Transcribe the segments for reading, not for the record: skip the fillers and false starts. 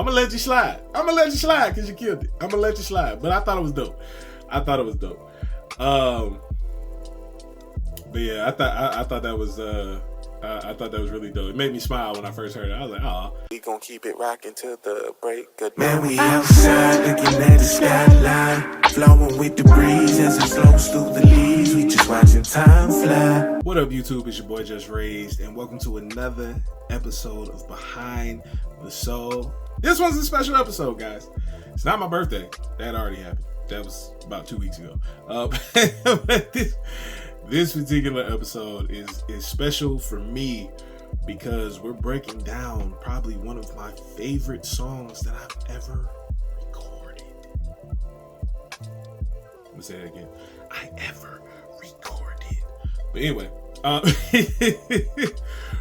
I'm gonna let you slide. I'm gonna let you slide because you killed it. I'm gonna let you slide. But I thought it was dope. But yeah, I thought that was I thought that was really dope. It made me smile when I first heard it. I was like, oh. We gon' keep it rocking till the break. Good man, we outside looking at the skyline, flowing with the breeze as it flows through the leaves. We just watching time fly. What up, YouTube? It's your boy JusRzd, and welcome to another episode of Behind the Soul. This one's a special episode, guys. It's not my birthday. That already happened. That was about 2 weeks ago. But this particular episode is special for me because we're breaking down probably one of my favorite songs that I've ever recorded. Let me say that again. I ever recorded. But anyway,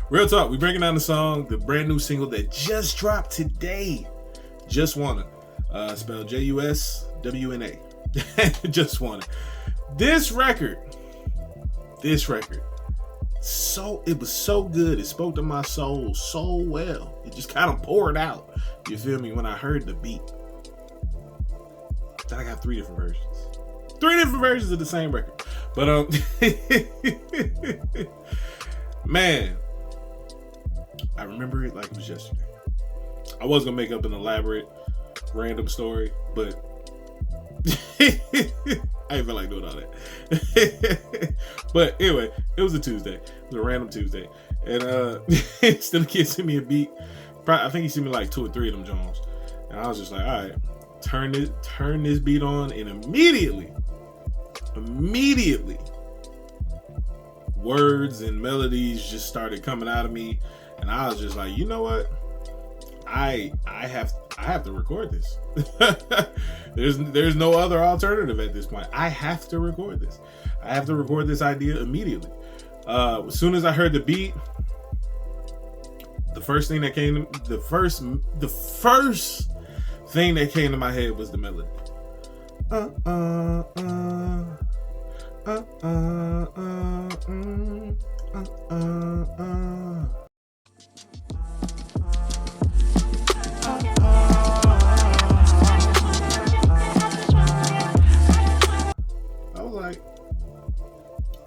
real talk. We're breaking down the song, the brand new single that just dropped today. JusWna. Spelled JusWna. JusWna. This record, so it was so good. It spoke to my soul so well. It just kind of poured out. You feel me? When I heard the beat. Then I got 3 different versions. 3 different versions of the same record. But man, I remember it like it was yesterday. I was gonna make up an elaborate random story, but I didn't feel like doing all that. But anyway, it was a Tuesday. It was a random Tuesday. And still a kid sent me a beat. I think he sent me like 2 or 3 of them Jones. And I was just like, all right, turn this beat on, and immediately words and melodies just started coming out of me. And I was just like, you know what? I have to record this. There's no other alternative at this point. I have to record this. I have to record this idea immediately. As soon as I heard the beat, the first thing that came to my head was the melody.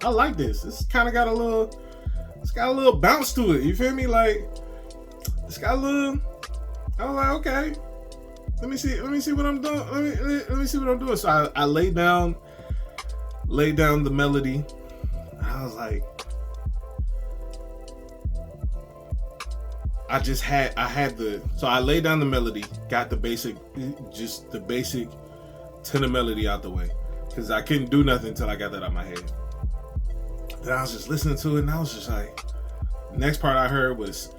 I like this. It's kind of got a little bounce to it. You feel me? Like it's got a little. I was like, okay, let me see what I'm doing. Let me see what I'm doing. So I laid down the melody. I was like, so I laid down the melody, got the basic tenor melody out the way, because I couldn't do nothing until I got that out of my head. Then I was just listening to it, and I was just like, the next part I heard was,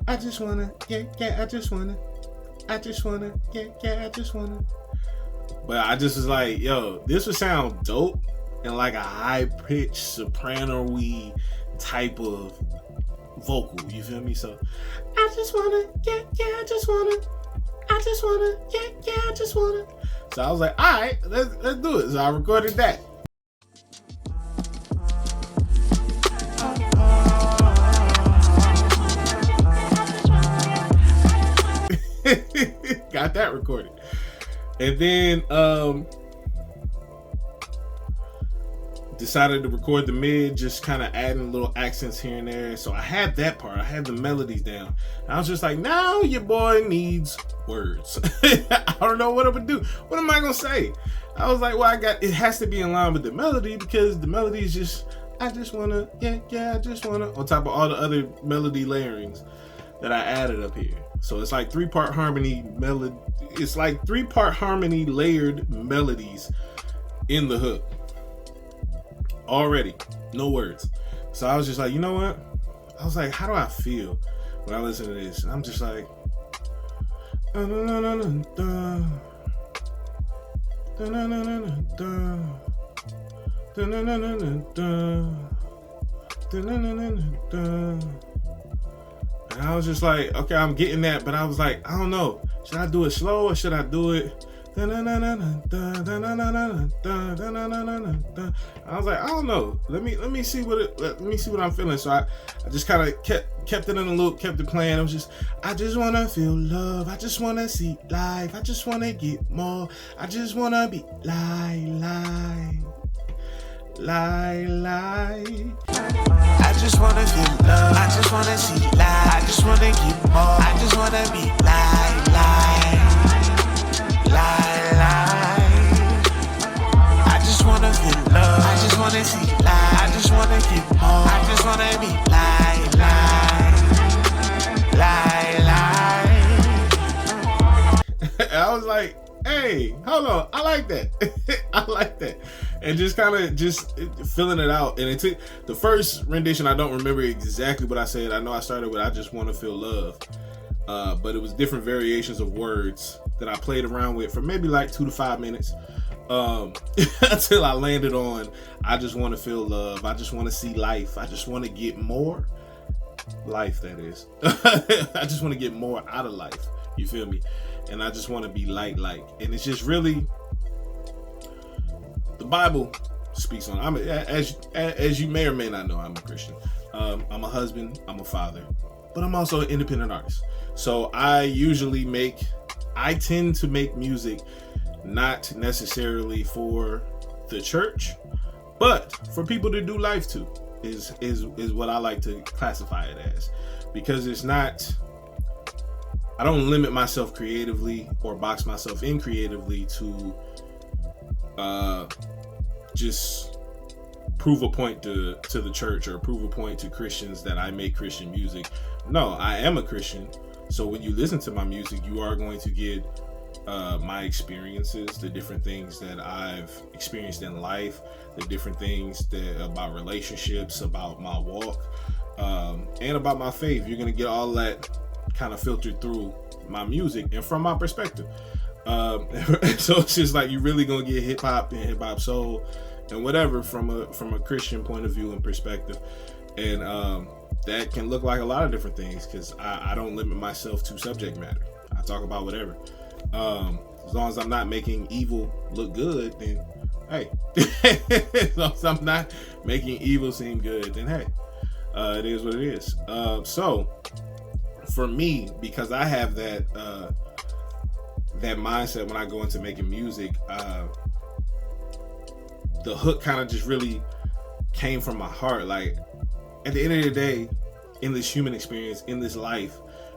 I just wanna, yeah, I just wanna, yeah, I just wanna. But I just was like, yo, this would sound dope in like a high-pitched soprano-y type of vocal, you feel me? So, I just wanna, yeah, I just wanna, I just wanna, yeah, I just wanna. So I was like, all right, let's do it. So I recorded that. Got that recorded. And then decided to record the mid, just kind of adding little accents here and there. So I had that part. I had the melodies down. And I was just like, now your boy needs words. I don't know what I'm gonna do. What am I gonna say? I was like, well, it has to be in line with the melody, because the melody is just, I just wanna, yeah, I just wanna, on top of all the other melody layerings that I added up here. So it's like 3-part harmony melody. It's like 3-part harmony layered melodies in the hook. Already, no words. So I was just like, you know what? I was like, how do I feel when I listen to this? And I'm just like, and I was just like, okay, I'm getting that, but I was like, I don't know. Should I do it slow or should I do it I was like, I don't know. Let me see what I'm feeling. So I just kind of kept it in a loop, kept it playing. It was just, I just wanna feel love. I just wanna see life. I just wanna get more. I just wanna be lie. I just wanna feel love. I just wanna see life. I just wanna get more. I just wanna be lie. I just wanna feel love. I just wanna see life. I just wanna get more. I just wanna be lie. I was like, hey, hold on, I like that. I like that. And just kind of just filling it out. And it took the first rendition, I don't remember exactly what I said. I know I started with I just want to feel love. But it was different variations of words that I played around with for maybe like 2 to 5 minutes. Until I landed on I just want to feel love. I just want to see life. I just want to get more life, that is. I just want to get more out of life. You feel me? And I just want to be like. And it's just really, the Bible speaks on. As you may or may not know, I'm a Christian. I'm a husband. I'm a father. But I'm also an independent artist. So I tend to make music not necessarily for the church, but for people to do life to is what I like to classify it as. Because it's not, I don't limit myself creatively or box myself in creatively to just prove a point to the church or prove a point to Christians that I make Christian music. No, I am a Christian. So when you listen to my music, you are going to get my experiences, the different things that I've experienced in life, the different things about relationships, about my walk, and about my faith. You're going to get all that kind of filtered through my music and from my perspective. So it's just like, you're really going to get hip hop and hip hop soul and whatever from a Christian point of view and perspective. And that can look like a lot of different things, because I don't limit myself to subject matter. I talk about whatever. As long as I'm not making evil look good, then hey. As long as I'm not making evil seem good, then hey. It is what it is. So for me, because I have that mindset when I go into making music, the hook kind of just really came from my heart. Like, at the end of the day, in this human experience, in this life,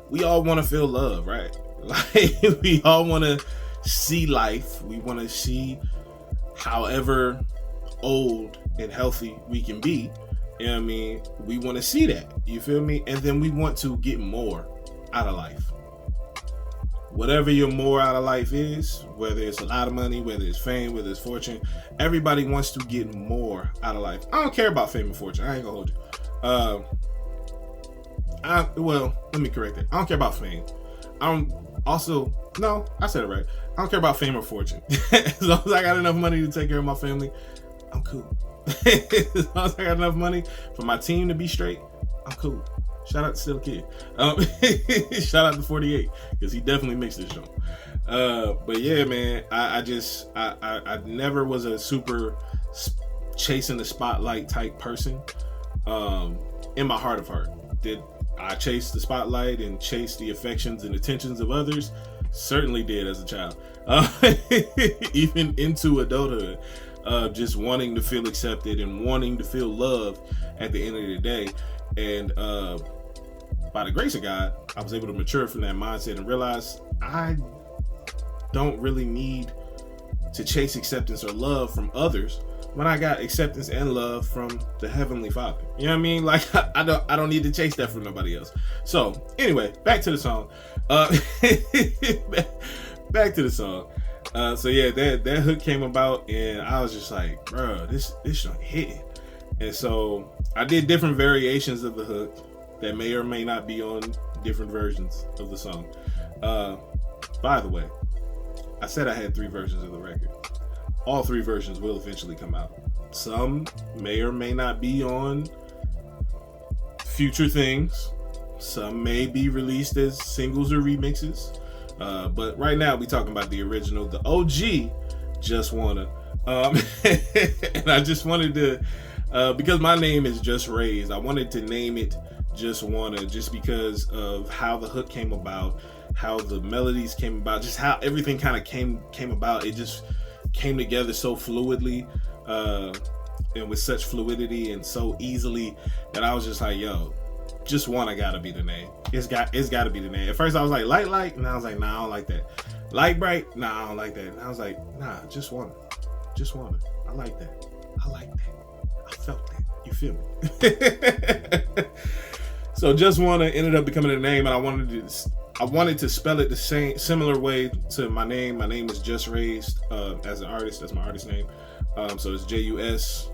we all want to feel love, right? Like, we all want to see life. We want to see however old and healthy we can be. You know what I mean? We want to see that. You feel me? And then we want to get more out of life. Whatever your more out of life is, whether it's a lot of money, whether it's fame, whether it's fortune, everybody wants to get more out of life. I don't care about fame and fortune. I ain't gonna hold you. Well, let me correct it. I don't care about fame. I said it right. I don't care about fame or fortune. As long as I got enough money to take care of my family, I'm cool. As long as I got enough money for my team to be straight, I'm cool. Shout out to Still Kid. Shout out to 48, because he definitely mixed this show. But yeah, man, I never was a super chasing the spotlight type person. In my heart of heart, did I chase the spotlight and chase the affections and attentions of others? Certainly did as a child. Even into adulthood, just wanting to feel accepted and wanting to feel loved at the end of the day. And by the grace of God, I was able to mature from that mindset and realize I don't really need to chase acceptance or love from others when I got acceptance and love from the Heavenly Father. You know what I mean? Like, I don't need to chase that from nobody else. So anyway, back to the song. Back to the song. So yeah, that hook came about, and I was just like, bro, this joint hit. And so I did different variations of the hook that may or may not be on different versions of the song. By the way, I said I had 3 versions of the record. All 3 versions will eventually come out. Some may or may not be on future things. Some may be released as singles or remixes. But right now we talking about the original, the OG JusWna. And I just wanted to, because my name is JusRzd, I wanted to name it JusWna just because of how the hook came about, how the melodies came about, just how everything kind of came about. It just came together so fluidly, and with such fluidity and so easily that I was just like, yo, JusWna gotta be the name. It's gotta be the name. At first I was like, light, and I was like, nah, I don't like that. Light bright, nah, I don't like that. And I was like, nah, JusWna. I like that. I felt that. You feel me? So JusWna ended up becoming a name, and I wanted to spell it the similar way to my name. My name is JusRzd as an artist. That's my artist name. So it's JusRzd,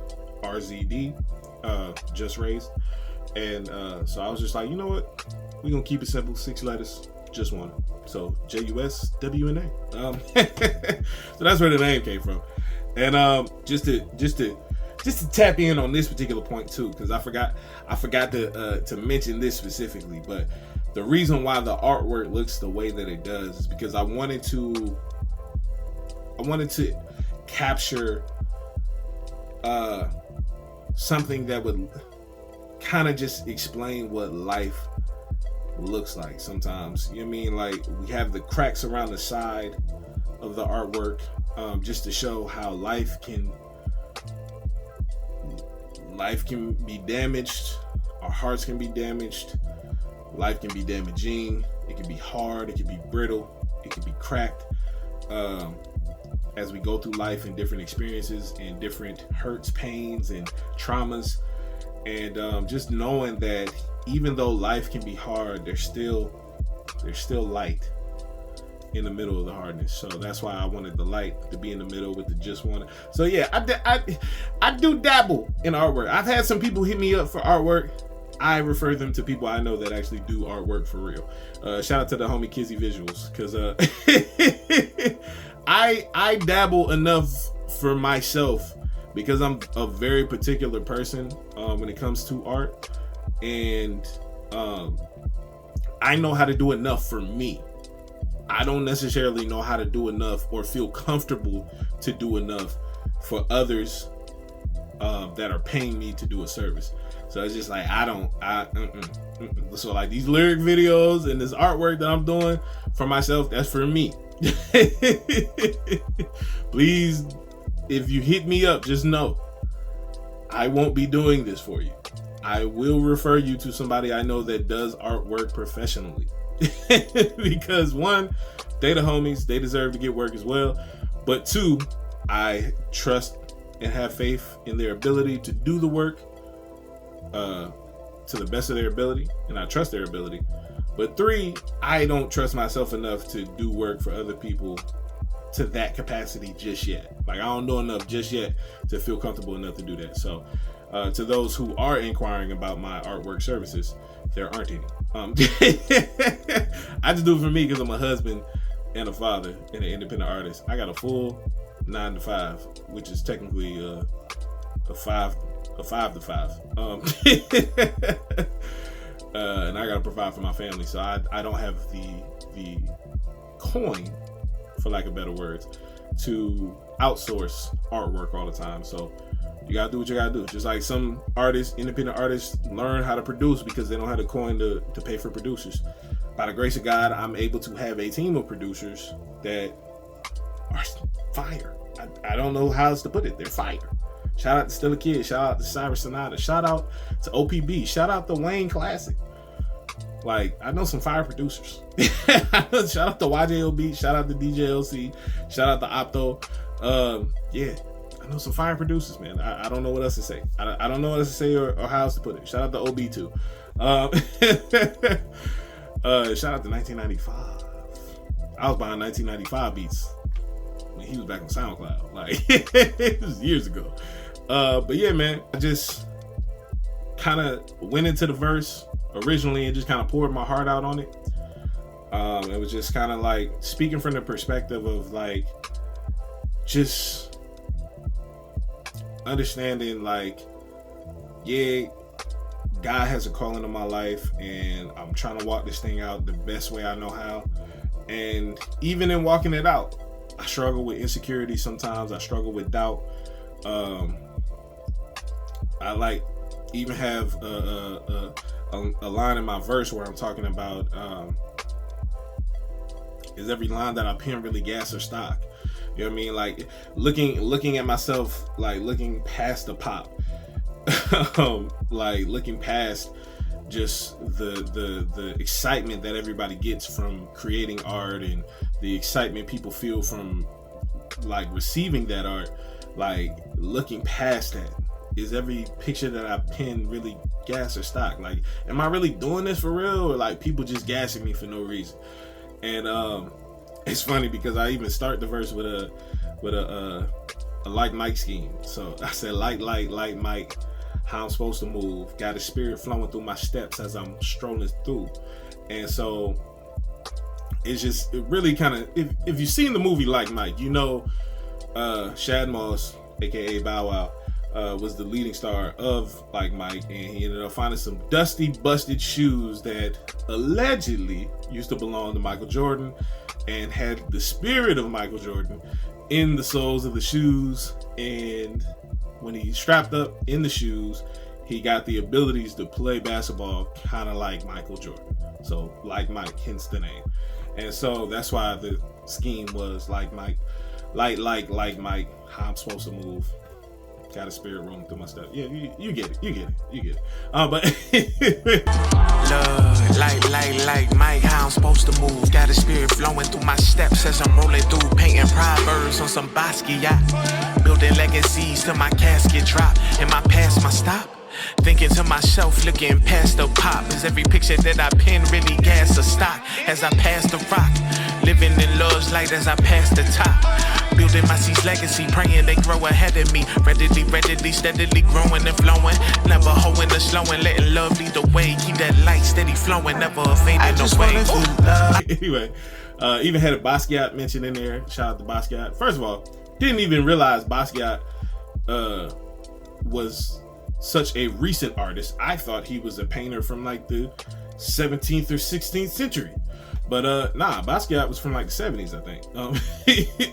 JusRzd. And so I was just like, you know what? We're gonna keep it simple, 6 letters, JusWna. So JusWna. So that's where the name came from. And just to tap in on this particular point too, because I forgot to mention this specifically, but the reason why the artwork looks the way that it does is because I wanted to capture something that would kind of just explain what life looks like sometimes. You know what I mean? Like, we have the cracks around the side of the artwork, just to show how life can be damaged. Our hearts can be damaged. Life can be damaging. It can be hard. It can be brittle. It can be cracked. As we go through life and different experiences and different hurts, pains, and traumas, and just knowing that even though life can be hard, there's still light in the middle of the hardness. So that's why I wanted the light to be in the middle with the JusWna. So yeah, I do dabble in artwork. I've had some people hit me up for artwork. I refer them to people I know that actually do artwork for real. Shout out to the homie Kizzy Visuals, because I dabble enough for myself because I'm a very particular person when it comes to art, and I know how to do enough for me. I don't necessarily know how to do enough or feel comfortable to do enough for others that are paying me to do a service. So it's just like, so like these lyric videos and this artwork that I'm doing for myself, that's for me. Please, if you hit me up, just know I won't be doing this for you. I will refer you to somebody I know that does artwork professionally. Because one, they the homies, they deserve to get work as well. But two, I trust and have faith in their ability to do the work to the best of their ability, and I trust their ability. But three, I don't trust myself enough to do work for other people to that capacity just yet. Like, I don't know enough just yet to feel comfortable enough to do that. So to those who are inquiring about my artwork services, there aren't any. I just do it for me because I'm a husband and a father and an independent artist. I got a full 9 to 5, which is technically a 5 to 5. And I gotta provide for my family, so I don't have the coin, for lack of better words, to outsource artwork all the time. So you gotta do what you gotta do. Just like some artists, independent artists, learn how to produce because they don't have the coin to pay for producers. By the grace of God, I'm able to have a team of producers that are fire. I don't know how else to put it. They're fire. Shout out to Still a Kid. Shout out to Cyrus Sonata. Shout out to OPB. Shout out to Wayne Classic. Like, I know some fire producers. Shout out to YJOB. Shout out to DJLC. Shout out to Opto. Yeah, I know some fire producers, man. I don't know what else to say. I don't know what else to say or how else to put it. Shout out to OB too. Shout out to 1995. I was buying 1995 beats when he was back on SoundCloud. Like, it was years ago. But yeah, man, I just kind of went into the verse originally and just kind of poured my heart out on it. It was just kind of like speaking from the perspective of like just understanding, like, yeah, God has a calling in my life and I'm trying to walk this thing out the best way I know how. And even in walking it out, I struggle with insecurity sometimes. I struggle with doubt. I like even have a line in my verse where I'm talking about is every line that I pen really gas or stock? You know what I mean? Like looking at myself, like looking past the pop, like looking past just the excitement that everybody gets from creating art and the excitement people feel from like receiving that art. Like looking past that, is every picture that I pen really gas or stock? Like, am I really doing this for real, or like people just gassing me for no reason? And it's funny because I even start the verse with a like Mike scheme. So I said like Mike, how I'm supposed to move. Got a spirit flowing through my steps as I'm strolling through. And so it's just, it really kind of, if you've seen the movie Like Mike, you know Shad Moss, aka Bow Wow, was the leading star of Like Mike, and he ended up finding some dusty, busted shoes that allegedly used to belong to Michael Jordan and had the spirit of Michael Jordan in the soles of the shoes. And when he strapped up in the shoes, he got the abilities to play basketball kind of like Michael Jordan. So Like Mike, hence the name. And so that's why the scheme was Like Mike, like Mike, how I'm supposed to move. Got a spirit rolling through my stuff. Yeah, you get it. But Love, like Mike, how I'm supposed to move. Got a spirit flowing through my steps as I'm rolling through, painting proverbs on some Basquiat, building legacies till my casket drop. In my past, my stop. Thinking to myself, looking past the pop. Is every picture that I pen really gas or stock? As I pass the rock, living in love's light as I pass the top. Building my seeds legacy, praying they grow ahead of me. Readily, steadily growing and flowing. Never hoeing or slowing, letting love lead the way. Keep that light steady flowing, never fading away. Anyway, even had a Basquiat mentioned in there. Shout out to Basquiat. First of all, didn't even realize Basquiat was such a recent artist. I thought he was a painter from like the 17th or 16th century. But nah, Basquiat was from like the 70s, I think.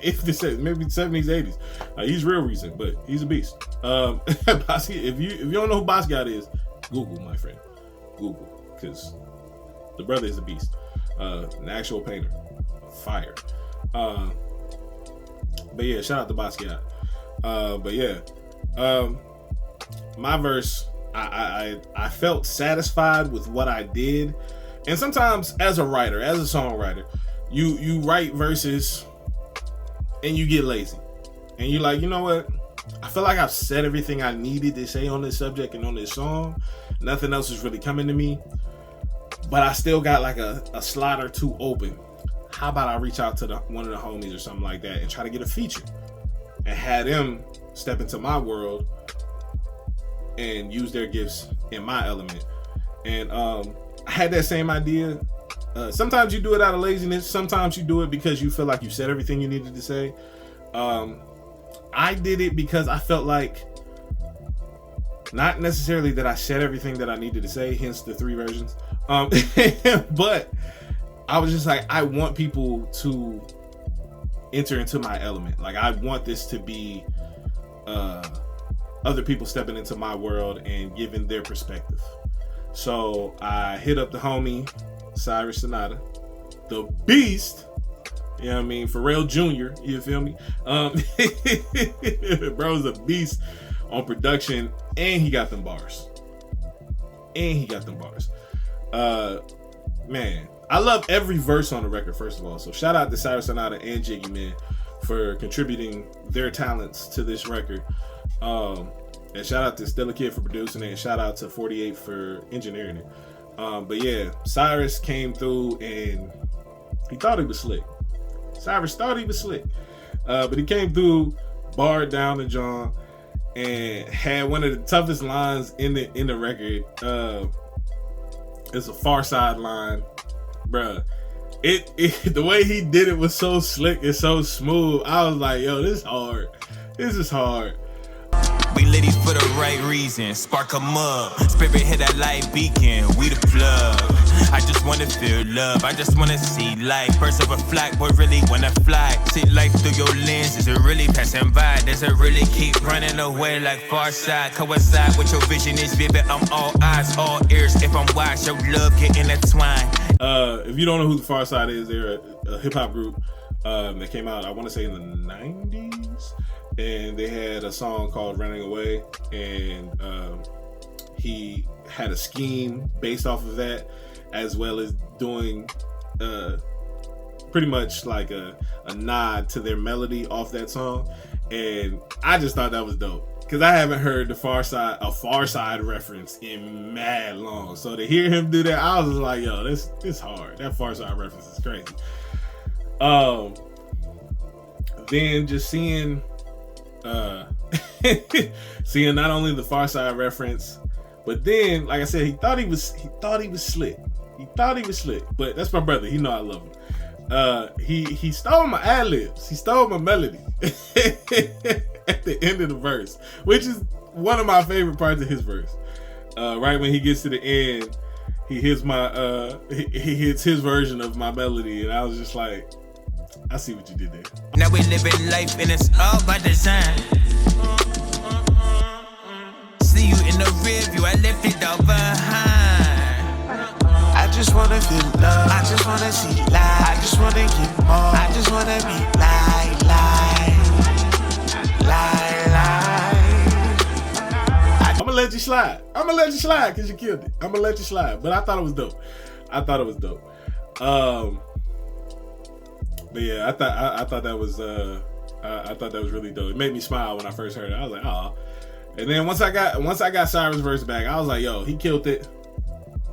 If they said maybe 70s, 80s. He's real recent, but he's a beast. Basquiat, if you don't know who Basquiat is, Google, my friend. Google, because the brother is a beast. An actual painter. Fire. But yeah, shout out to Basquiat. But yeah. My verse, I felt satisfied with what I did. And sometimes as a writer, as a songwriter, you write verses and you get lazy. And you're like, you know what? I feel like I've said everything I needed to say on this subject and on this song. Nothing else is really coming to me. But I still got like a slot or two open. How about I reach out to one of the homies or something like that and try to get a feature and have them step into my world and use their gifts in my element. And I had that same idea. Sometimes you do it out of laziness. Sometimes you do it because you feel like you said everything you needed to say. I did it because I felt like, not necessarily that I said everything that I needed to say, hence the 3 versions. But I was just like, I want people to enter into my element. Like, I want this to be other people stepping into my world and giving their perspective. So I hit up the homie Cyrus Sonata, the beast. You know what I mean? Pharrell Jr. You feel me? Bro's a beast on production, and he got them bars. Man, I love every verse on the record, first of all. So shout out to Cyrus Sonata and Jiggy Man for contributing their talents to this record. And shout out to Stella Kid for producing it, and shout out to 48 for engineering it. But yeah, Cyrus came through and he thought he was slick. Cyrus thought he was slick. But he came through, barred down the John, and had one of the toughest lines in the record. It's a Far Side line. Bruh. The way he did it was so slick and so smooth. I was like, yo, this is hard. we litty for the right reason. Spark 'em up, spirit hit that light beacon. We the plug. I just wanna feel love, I just wanna see life. Birds of a flock, boy, really wanna fly. See life through your lens, is it really passing by? Does it really keep running away like far side? Coincide with your vision is vivid, I'm all eyes, all ears. If I'm wise, your love get intertwined. If you don't know who the Far Side is, they're a hip-hop group that came out, I want to say, in the 90s. And they had a song called Running Away. And he had a scheme based off of that, as well as doing pretty much like a nod to their melody off that song. And I just thought that was dope, because I haven't heard a Far Side reference in mad long. So to hear him do that, I was just like, yo, this hard. That Far Side reference is crazy. Then just seeing seeing not only the Far Side reference, but then, like I said, he thought he was slick. He thought he was slick, but that's my brother. He know I love him. He stole my ad-libs. He stole my melody at the end of the verse, which is one of my favorite parts of his verse. Right when he gets to the end, he hits he hits his version of my melody, and I was just like, I see what you did there. Now we living life and it's all by design. See you in the rear view, I left it all behind. I just wanna feel love, I just wanna see life, I just wanna get more, I just wanna be I'ma let you slide. Because you killed it. I'ma let you slide. But I thought it was dope. But yeah, I thought that was really dope. It made me smile when I first heard it. I was like, oh. And then once I got Cyrus' verse back, I was like, yo, he killed it.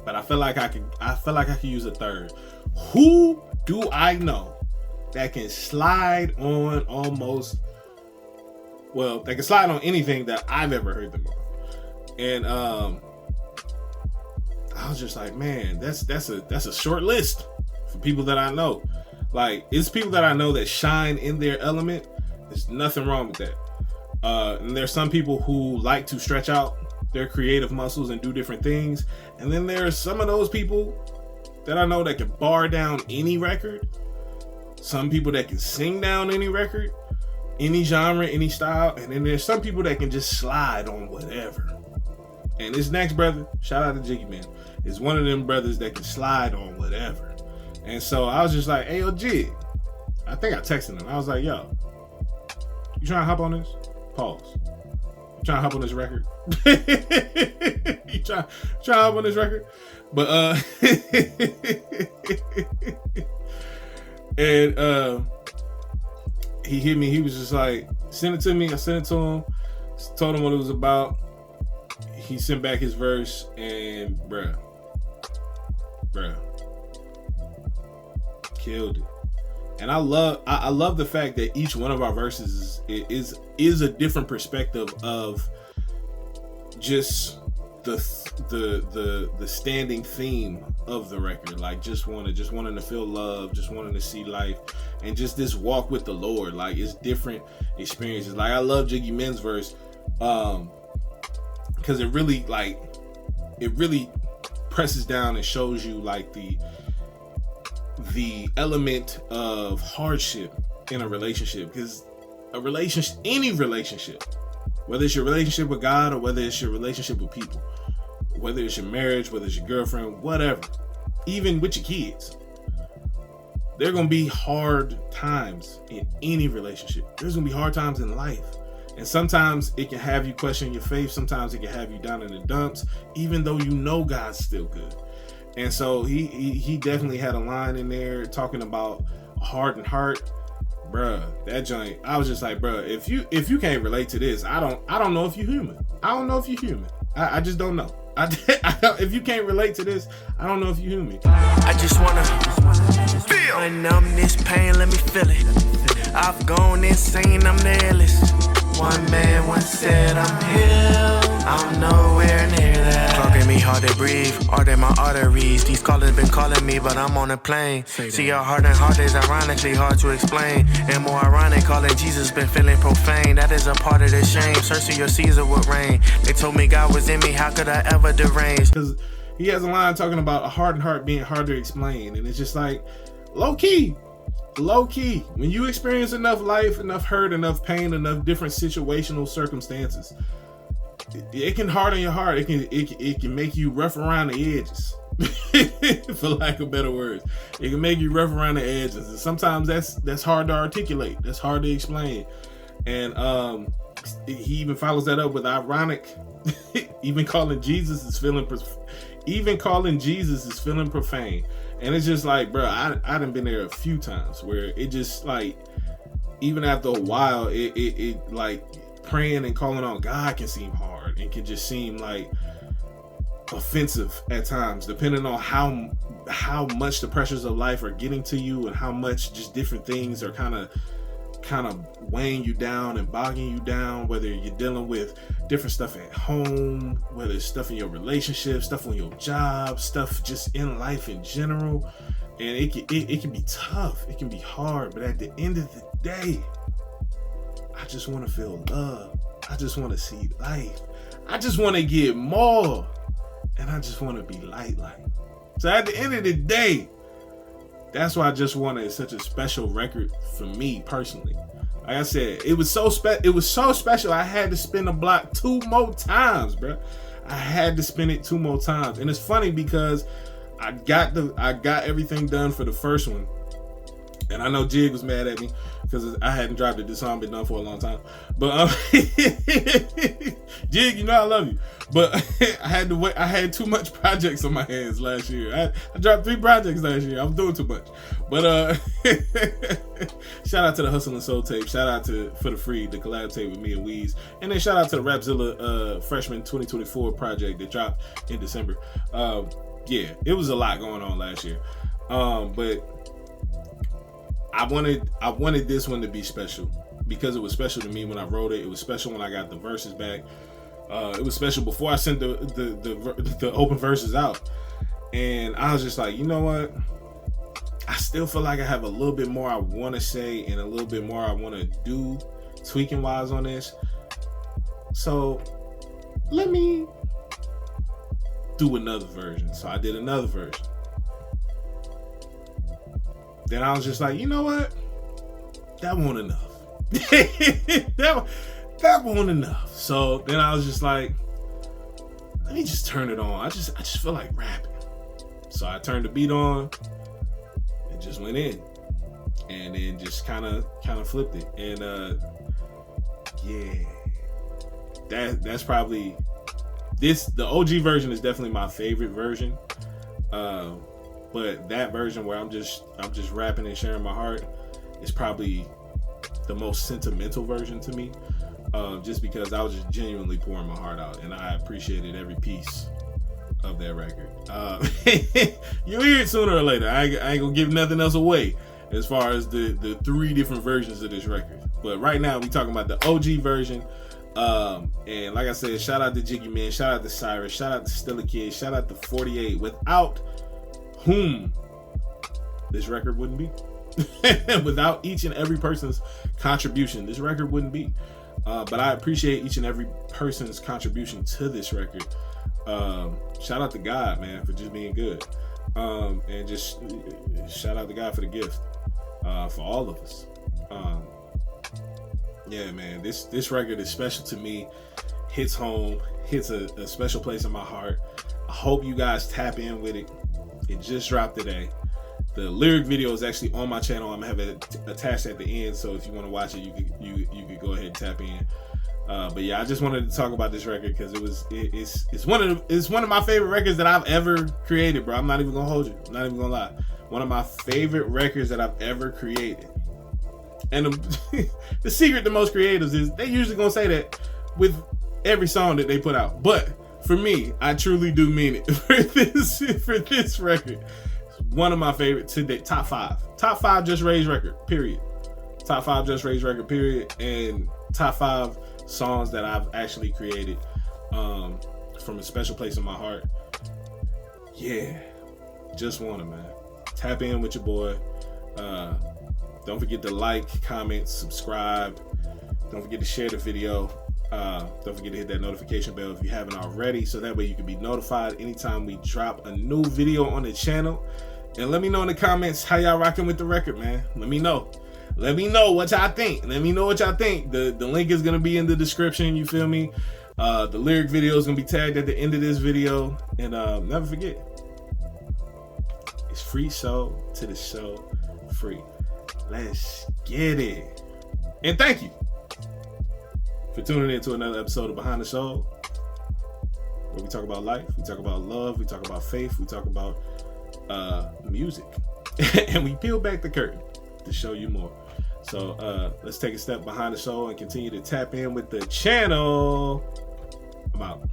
But I feel like I could use a third. Who do I know that can slide on they can slide on anything that I've ever heard them on? And I was just like, man, that's a short list for people that I know. Like, it's people that I know that shine in their element. There's nothing wrong with that. And there's some people who like to stretch out their creative muscles and do different things. And then there's some of those people that I know that can bar down any record. Some people that can sing down any record, any genre, any style. And then there's some people that can just slide on whatever. And this next brother, shout out to Jiggy Man, is one of them brothers that can slide on whatever. And so I was just like, hey, yo, Jig. I think I texted him. I was like, yo, you trying to hop on this? Pause. You trying to hop on this record? You trying to hop on this record? But, and he hit me. He was just like, send it to me. I sent it to him. Told him what it was about. He sent back his verse, and bruh, killed it. And I love the fact that each one of our verses is a different perspective of just the standing theme of the record. Like just wanting to feel love, just wanting to see life, and just this walk with the Lord. Like it's different experiences. Like I love Jiggy Men's verse, because it really presses down and shows you like the element of hardship in a relationship. Because any relationship, whether it's your relationship with God or whether it's your relationship with people, whether it's your marriage, whether it's your girlfriend, whatever, even with your kids, there are going to be hard times in any relationship. There's going to be hard times in life. And sometimes it can have you question your faith. Sometimes it can have you down in the dumps, even though you know God's still good. And so he definitely had a line in there talking about a hardened heart. Bruh, that joint, I was just like, bruh, if you can't relate to this, I don't know if you're human. I don't know if you're human. I just don't know. If you can't relate to this, I don't know if you're human. I just wanna feel. Unnumb this pain, let me feel it. I've gone insane, I'm the illest. One man once said I'm healed, I'm nowhere near that. Talking me me hard to breathe, art in my arteries. These callers been calling me, but I'm on a plane. See, our heart and heart is ironically hard to explain. And more ironic, calling Jesus been feeling profane. That is a part of the shame. Searching your Caesar with rain. They told me God was in me, how could I ever derange? Because he has a line talking about a hardened heart being hard to explain. And it's just like, low key. When you experience enough life, enough hurt, enough pain, enough different situational circumstances, it can harden your heart. It can make you rough around the edges, for lack of better words. It can make you rough around the edges, and sometimes that's hard to articulate. That's hard to explain. And he even follows that up with ironic. even calling Jesus is feeling profane. And it's just like, bro, I done been there a few times where it just like, even after a while, it like praying and calling on God can seem hard and can just seem like offensive at times, depending on how much the pressures of life are getting to you and how much just different things are kind of weighing you down and bogging you down, whether you're dealing with different stuff at home, whether it's stuff in your relationship, stuff on your job, stuff just in life in general. And it can be tough, it can be hard, but at the end of the day, I just want to feel love. I just want to see life. I just want to get more, and I just want to be light. So at the end of the day, that's why JusWna is such a special record for me personally. Like I said, it was so special. I had to spin the block 2 more times, bro. I had to spin it 2 more times, and it's funny because I got everything done for the first one, and I know Jig was mad at me because I hadn't dropped it. This song been done for a long time, but Jig, you know I love you, but I had to wait. I had too much projects on my hands last year. I dropped 3 projects last year. I was doing too much, but shout out to the Hustle and Soul tape. Shout out to For the Free, the collab tape with me and Weez, and then shout out to the Rapzilla Freshman 2024 project that dropped in December. Yeah, it was a lot going on last year, but I wanted this one to be special because it was special to me when I wrote it. It was special when I got the verses back. It was special before I sent the open verses out, and I was just like, you know what? I still feel like I have a little bit more I want to say and a little bit more I want to do tweaking wise on this. So let me do another version. So I did another version. Then I was just like, you know what? That wasn't enough. that wasn't enough. So then I was just like, let me just turn it on. I just feel like rapping. So I turned the beat on and just went in. And then just kind of flipped it. And yeah. That's probably the OG version is definitely my favorite version. But that version where I'm just rapping and sharing my heart is probably the most sentimental version to me, just because I was just genuinely pouring my heart out, and I appreciated every piece of that record. You'll hear it sooner or later. I ain't gonna give nothing else away as far as the 3 different versions of this record. But right now we talking about the OG version. And like I said, shout out to Jiggy Man, shout out to Cyrus, shout out to Stilla Kid, shout out to 48, without whom this record wouldn't be. Without each and every person's contribution, this record wouldn't be. But I appreciate each and every person's contribution to this record. Shout out to God, man, for just being good. And just shout out to God for the gift, for all of us. Yeah, man, this record is special to me. Hits home, hits a special place in my heart. I hope you guys tap in with it. It just dropped today. The lyric video is actually on my channel. I'm gonna have it attached at the end, so if you want to watch it, you could go ahead and tap in. But yeah, I just wanted to talk about this record because it's one of my favorite records that I've ever created, bro. I'm not even gonna hold you. I'm not even gonna lie. One of my favorite records that I've ever created. And the secret to most creatives is they usually gonna say that with every song that they put out, but for me, I truly do mean it. For this record, it's one of my favorite today. Top 5 JusRzd record, period. Top 5 JusRzd record, period. And top 5 songs that I've actually created from a special place in my heart. yeah, JusWna, man. Tap in with your boy. Don't forget to like, comment, subscribe. Don't forget to share the video. Don't forget to hit that notification bell if you haven't already, so that way you can be notified anytime we drop a new video on the channel. And let me know in the comments how y'all rocking with the record, man. Let me know. Let me know what y'all think. Let me know what y'all think. The link is gonna be in the description. You feel me? The lyric video is gonna be tagged at the end of this video. And never forget, it's FreeSoul to the show free. Let's get it. And thank you for tuning in to another episode of Behind the Soul, where we talk about life, we talk about love, we talk about faith, we talk about music, and we peel back the curtain to show you more. So let's take a step behind the soul and continue to tap in with the channel. I'm out.